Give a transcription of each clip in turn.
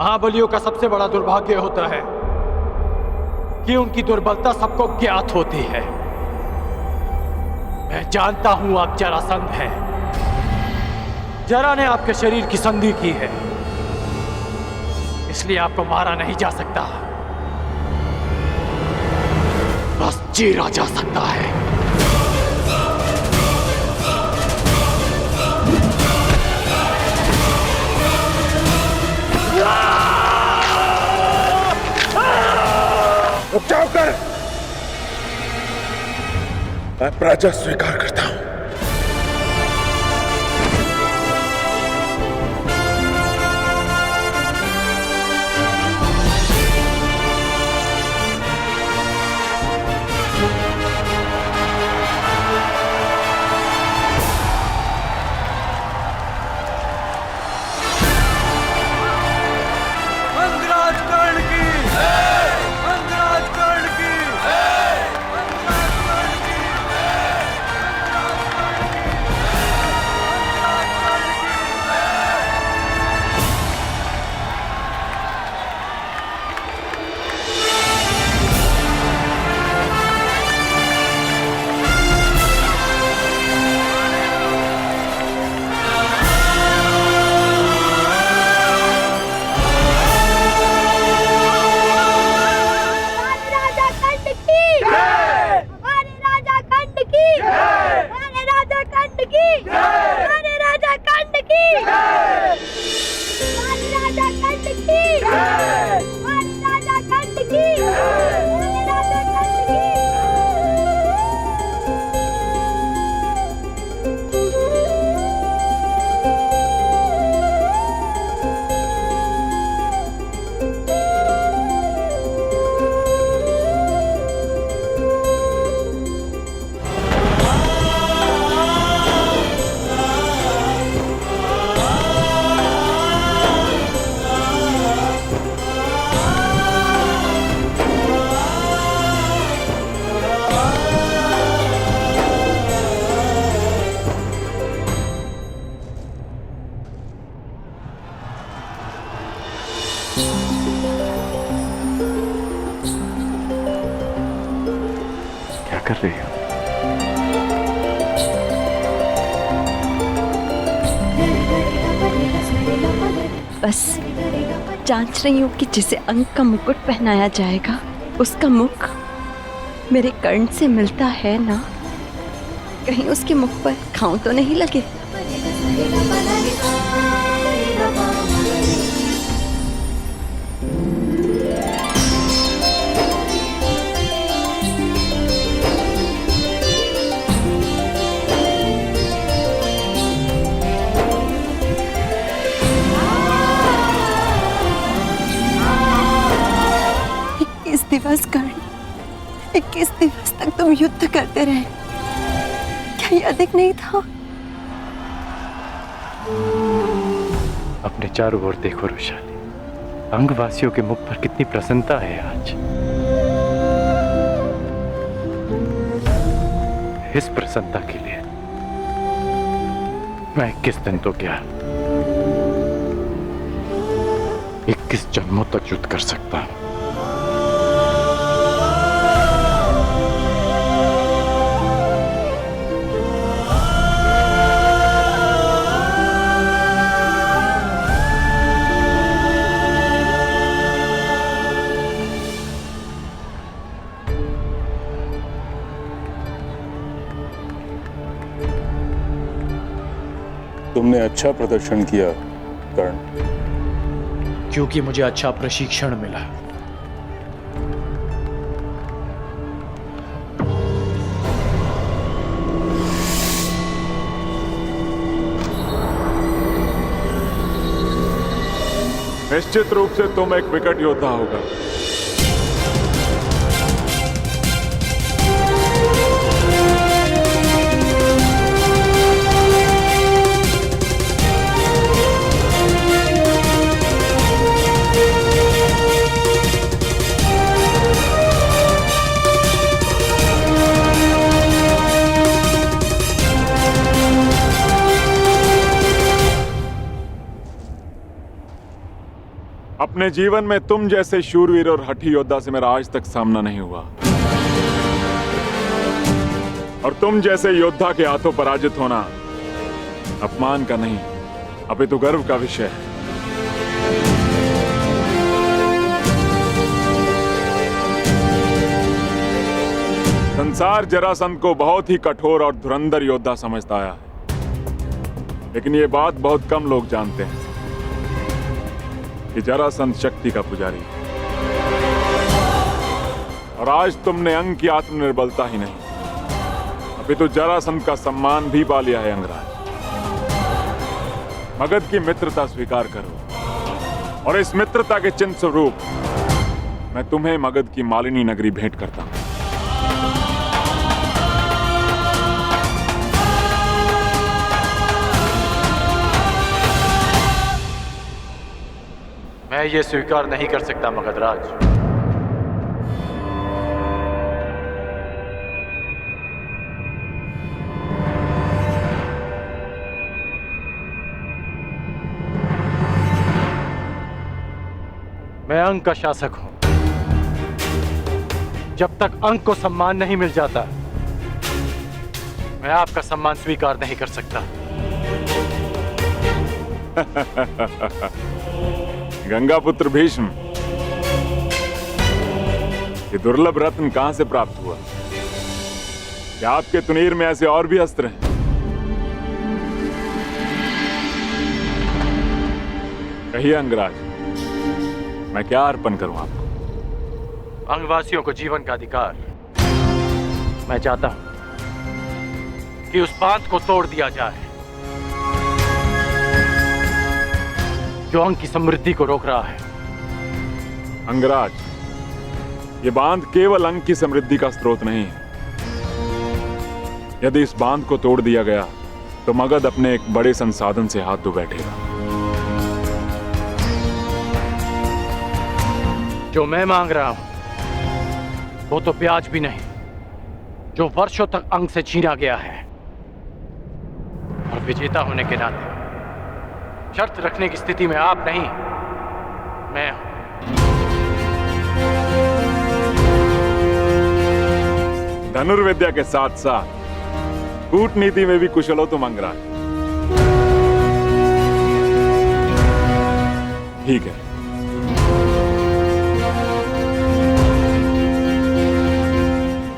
महाबलियों का सबसे बड़ा दुर्भाग्य होता है कि उनकी दुर्बलता सबको ज्ञात होती है। मैं जानता हूं आप जरासंध हैं। जरा ने आपके शरीर की संधि की है, इसलिए आपको मारा नहीं जा सकता, बस चीरा जा सकता है। उपचार कर। मैं पराजय स्वीकार करता हूं। कर रही हो? बस जांच रही हूँ कि जिसे अंक का मुकुट पहनाया जाएगा उसका मुख मेरे कर्ण से मिलता है ना, कहीं उसके मुख पर घाव तो नहीं लगे। दिवस कर्ण, 21 दिवस तक तुम युद्ध करते रहे, क्या ये अधिक नहीं था? अपने चारों ओर देखो रुशाली, अंगवासियों के मुख पर कितनी प्रसन्नता है आज। इस प्रसन्नता के लिए मैं 21 दिन तो क्या 21 जन्मों तक युद्ध कर सकता हूं। तुमने अच्छा प्रदर्शन किया कर्ण, क्योंकि मुझे अच्छा प्रशिक्षण मिला। निश्चित रूप से तुम एक विकट योद्धा होगा। अपने जीवन में तुम जैसे शूरवीर और हठी योद्धा से मेरा आज तक सामना नहीं हुआ, और तुम जैसे योद्धा के हाथों पराजित होना अपमान का नहीं अपितु गर्व का विषय है। संसार जरासंध को बहुत ही कठोर और धुरंधर योद्धा समझता आया है, लेकिन ये बात बहुत कम लोग जानते हैं कि जरासंध शक्ति का पुजारी है। और आज तुमने अंग की आत्मनिर्बलता ही नहीं अपितु जरासंध का सम्मान भी पा लिया है। अंगराज, मगध की मित्रता स्वीकार करो, और इस मित्रता के चिन्ह स्वरूप मैं तुम्हें मगध की मालिनी नगरी भेंट करता हूं। मैं ये स्वीकार नहीं कर सकता मगधराज। मैं अंग का शासक हूं। जब तक अंग को सम्मान नहीं मिल जाता, मैं आपका सम्मान स्वीकार नहीं कर सकता। गंगापुत्र भीष्म, ये दुर्लभ रत्न कहां से प्राप्त हुआ? क्या आपके तुनीर में ऐसे और भी अस्त्र हैं? कहिए अंगराज, मैं क्या अर्पण करूं आपको? अंगवासियों को जीवन का अधिकार। मैं चाहता हूं कि उस बांध को तोड़ दिया जाए जो अंग की समृद्धि को रोक रहा है। अंगराज, ये बांध केवल अंग की समृद्धि का स्रोत नहीं है। यदि इस बांध को तोड़ दिया गया तो मगध अपने एक बड़े संसाधन से हाथ धो बैठेगा। जो मैं मांग रहा हूं वो तो प्याज भी नहीं, जो वर्षों तक अंग से छीना गया है। और विजेता होने के नाते शर्त रखने की स्थिति में आप नहीं, मैं हूं। धनुर्विद्या के साथ साथ कूटनीति में भी कुशल हो तुम अंगराज। ठीक है,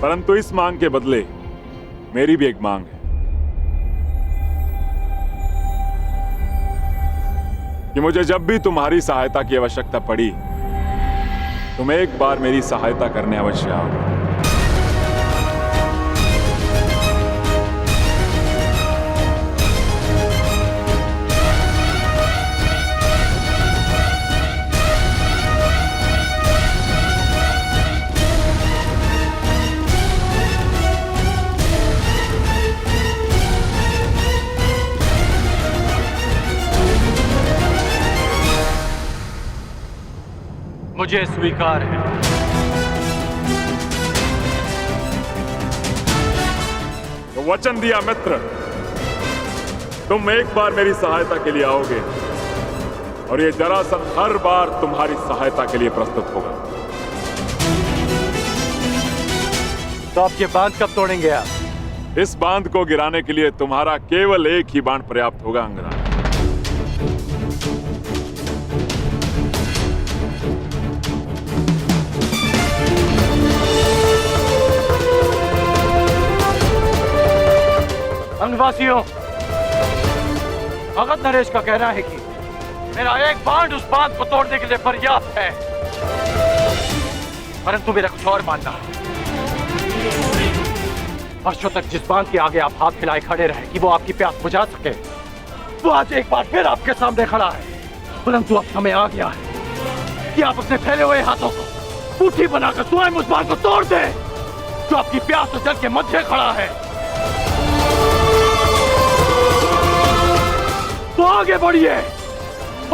परंतु इस मांग के बदले मेरी भी एक मांग है कि मुझे जब भी तुम्हारी सहायता की आवश्यकता पड़ी, तुम एक बार मेरी सहायता करने अवश्य आओ। मुझे स्वीकार है। तो वचन दिया मित्र, तुम एक बार मेरी सहायता के लिए आओगे और ये जरासंध हर बार तुम्हारी सहायता के लिए प्रस्तुत होगा। तो आप ये बांध कब तोड़ेंगे आप? इस बांध को गिराने के लिए तुम्हारा केवल एक ही बाण पर्याप्त होगा अंगराज। अंगवासियों, मगध नरेश का कहना है कि मेरा एक बांध उस बांध को तोड़ने के लिए पर्याप्त है, परंतु मेरा कुछ और मानना है। वर्षों तक जिस बांध के आगे आप हाथ फैलाए खड़े रहे कि वो आपकी प्यास बुझा सके, वो आज एक बार फिर आपके सामने खड़ा है। परंतु अब समय आ गया है कि आप अपने फैले हुए हाथों को मुट्ठी बनाकर स्वयं उस बांध को तोड़ दें जो आपकी प्यास और जल के मध्य खड़ा है। तो आगे बढ़िए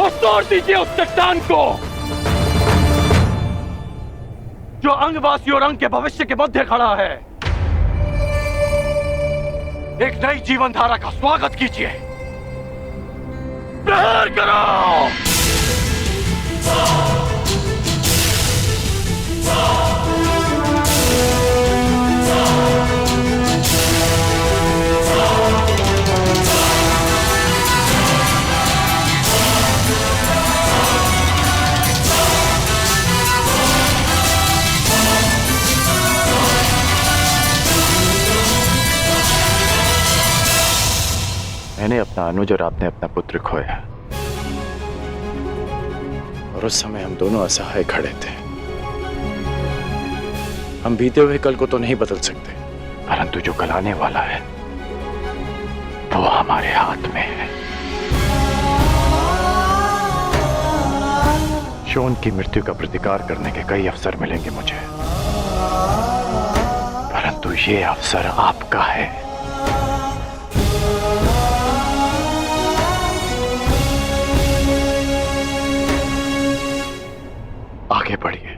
और तोड़ दीजिए उस चट्टान को जो अंगवासी और अंग के भविष्य के मध्य खड़ा है। एक नई जीवन धारा का स्वागत कीजिए। प्रहार करो। मैंने अपना अनुज और आपने अपना पुत्र खोया, और उस समय हम दोनों असहाय खड़े थे। हम बीते हुए कल को तो नहीं बदल सकते, परंतु जो कल आने वाला है वो हमारे हाथ में है। शोन की मृत्यु का प्रतिकार करने के कई अवसर मिलेंगे मुझे, परंतु ये अवसर आपका है। आगे बढ़िए।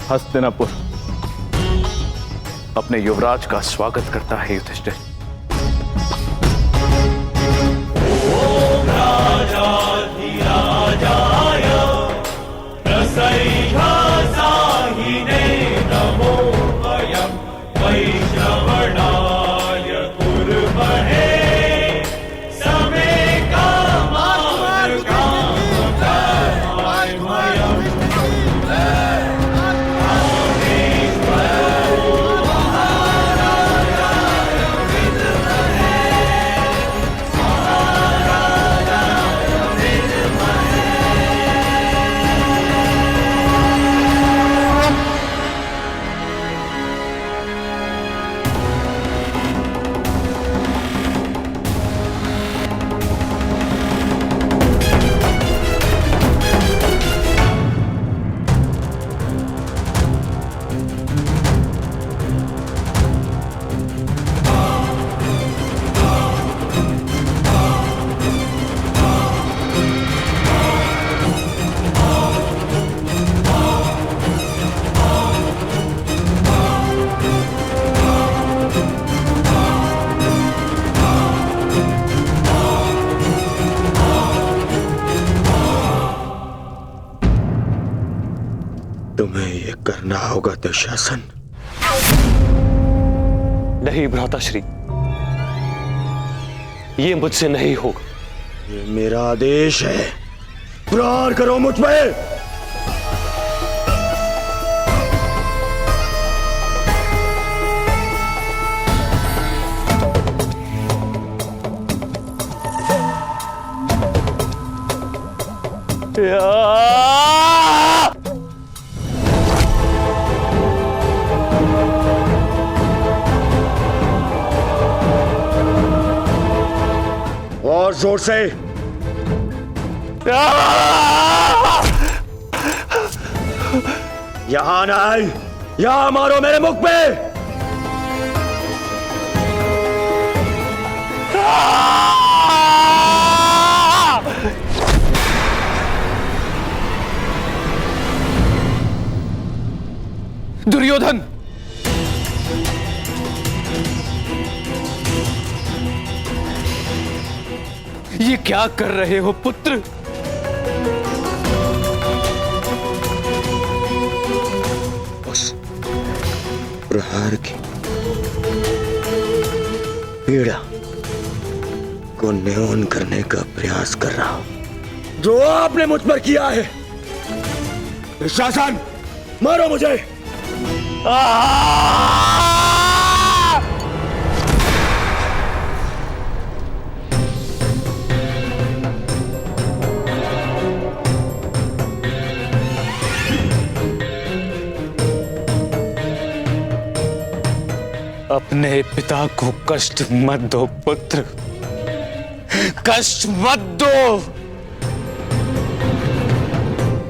हस्तिनापुर अपने युवराज का स्वागत करता है युधिष्ठिर। तुम्हें ये करना होगा दुशासन। नहीं भ्राताश्री, ये मुझसे नहीं होगा। ये मेरा आदेश है, प्रहार करो मुझ पर। और जोर से। यहां नहीं, यहां मारो मेरे मुख पे। दुर्योधन, ये क्या कर रहे हो पुत्र? उस प्रहार की पीड़ा को न्यून करने का प्रयास कर रहा हूं जो आपने मुझ पर किया है। शासन, मारो मुझे। अपने पिता को कष्ट मत दो पुत्र, कष्ट मत दो।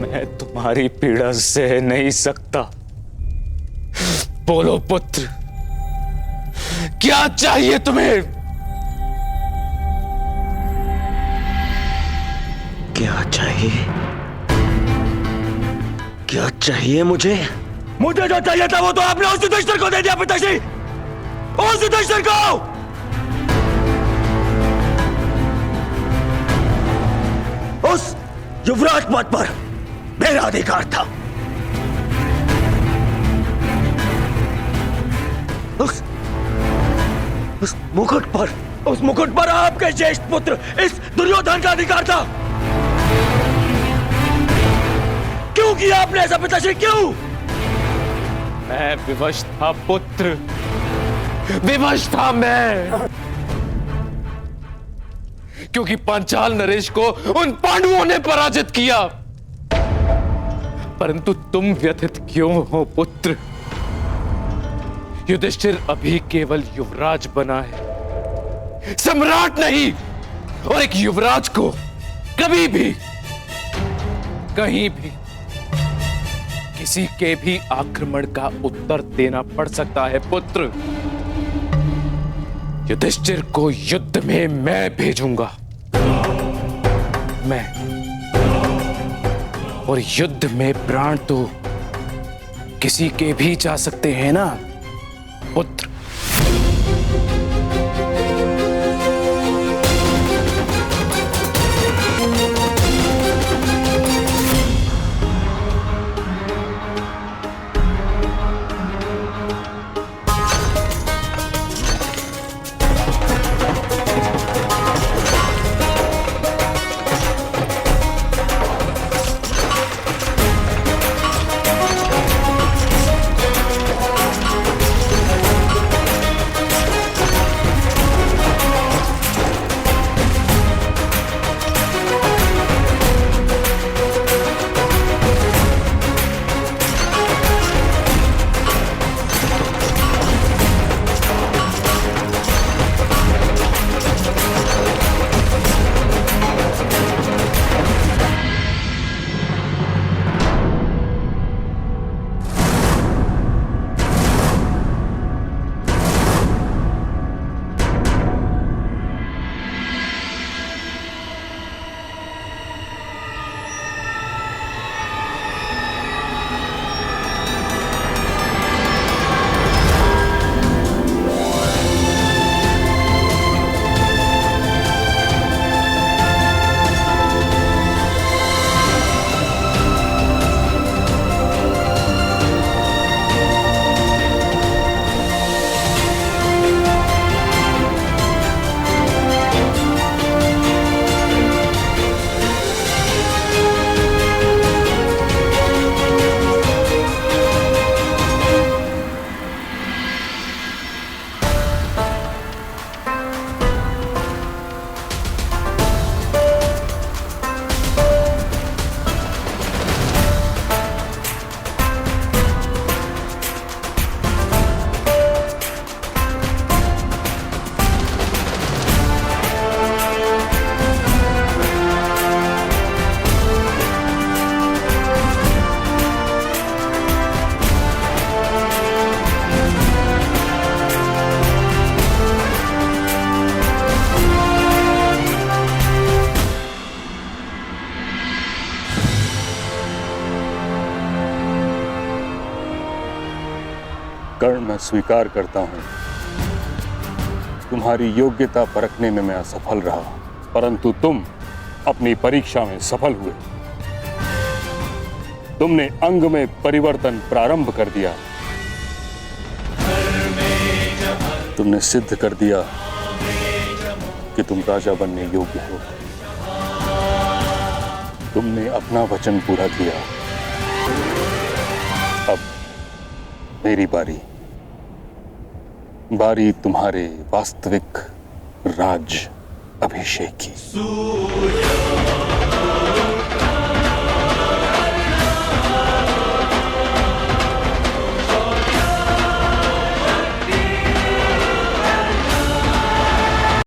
मैं तुम्हारी पीड़ा सह नहीं सकता। बोलो पुत्र, क्या चाहिए तुम्हें? क्या चाहिए? क्या चाहिए मुझे? मुझे जो चाहिए था वो तो आपने उस युधिष्ठिर को दे दिया पिताश्री, उस युधिष्ठिर को। उस युवराज पद पर मेरा अधिकार था। उस मुकुट पर आपके ज्येष्ठ पुत्र इस दुर्योधन का अधिकार था। क्यों किया आपने ऐसा पिताश्री, क्यों? मैं विवश था पुत्र, विवश था मैं, क्योंकि पांचाल नरेश को उन पांडवों ने पराजित किया। परंतु तुम व्यथित क्यों हो पुत्र? युधिष्ठिर अभी केवल युवराज बना है, सम्राट नहीं। और एक युवराज को कभी भी, कहीं भी, किसी के भी आक्रमण का उत्तर देना पड़ सकता है पुत्र। युधिष्ठिर को युद्ध में मैं भेजूंगा, मैं। और युद्ध में प्राण तो किसी के भी जा सकते हैं ना पुत्र। कर्ण, मैं स्वीकार करता हूं तुम्हारी योग्यता परखने में मैं असफल रहा, परंतु तुम अपनी परीक्षा में सफल हुए। तुमने अंग में परिवर्तन प्रारंभ कर दिया। तुमने सिद्ध कर दिया कि तुम राजा बनने योग्य हो। तुमने अपना वचन पूरा किया। अब मेरी बारी तुम्हारे वास्तविक राज अभिषेक की।